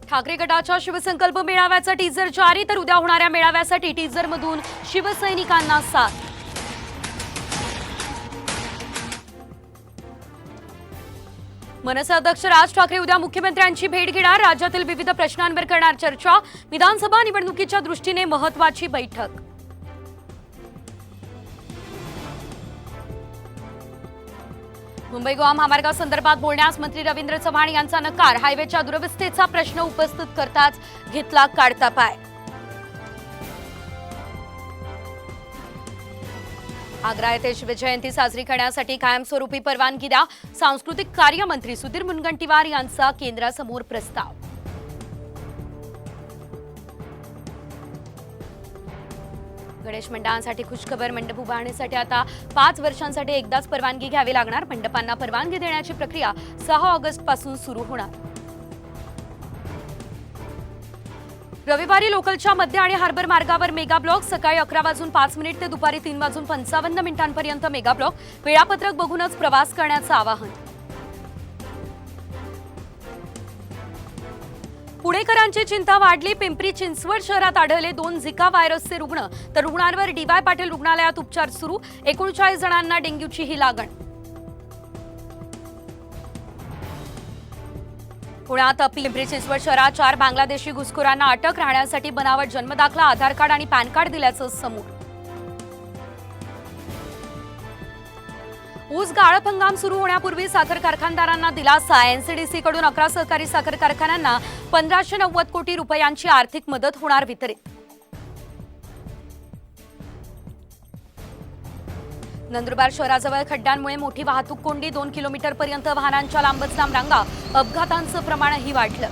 ठाकरे गटाच्या शिवसंकल्प मेळाव्याचा टीजर जारी, तर उद्या होणाऱ्या मेळाव्यासाठी टीजरमधून शिवसैनिकांना साथ। मनसे अध्यक्ष राज ठाकरे उद्या मुख्यमंत्र्यांची भेट घेणार, राज्यातील विविध प्रश्नांवर करणार चर्चा। विधानसभा निवडणुकीच्या दृष्टीने महत्त्वाची बैठक। मुंबई गोवा महामार्गासंदर्भात बोलण्यास मंत्री रवींद्र चव्हाण यांचा नकार, हायवेच्या दुरवस्थेचा प्रश्न उपस्थित करताच घेतला काढता पाय। आग्रा येथे शिवजयंती साजरी करण्यासाठी कायमस्वरूपी परवानगी द्या, सांस्कृतिक कार्य मंत्री सुधीर मुनगंटीवार यांचा केंद्रासमोर प्रस्ताव। गणेश मंडळांसाठी खुशखबर, मंडप उभारण्यासाठी आता 5 वर्षांसाठी एकदाच परवानगी घ्यावी लागणार। मंडपांना परवानगी देण्याची प्रक्रिया 6 ऑगस्ट पासून सुरू होणार। रविवारी लोकलच्या मध्य आणि हार्बर मार्गावर मेगा ब्लॉक, सकाळी 11:05 ते दुपारी 3:55 मेगा ब्लॉक। वेळापत्रक बघूनच प्रवास करण्याचं आवाहन। पुणेकरांची चिंता वाढली, पिंपरी चिंचवड शहरात आढळले 2 झिका व्हायरसचे रुग्ण, तर रुग्णांवर DY पाटील रुग्णालयात उपचार सुरू। 39 जणांना डेंग्यूची ही लागण। पुण्यात पिंपरी चिंचवड शहरात 4 बांगलादेशी घुसखोरांना अटक, राहण्यासाठी बनावट जन्मदाखला, आधार कार्ड आणि पॅन कार्ड दिल्याचं समोर। ऊस गाळप हंगाम सुरू होण्यापूर्वी साखर कारखानदारांना दिलासा, NCDC कडून 11 सहकारी साखर कारखान्यांना 1590 कोटी रुपयांची आर्थिक मदत होणार वितरित। नंदुरबार शहराजवळ खड्ड्यांमुळे मोठी वाहतूक कोंडी, 2 किलोमीटरपर्यंत वाहनांच्या लांबच लांब रांगा, अपघातांचं प्रमाणही वाढलं।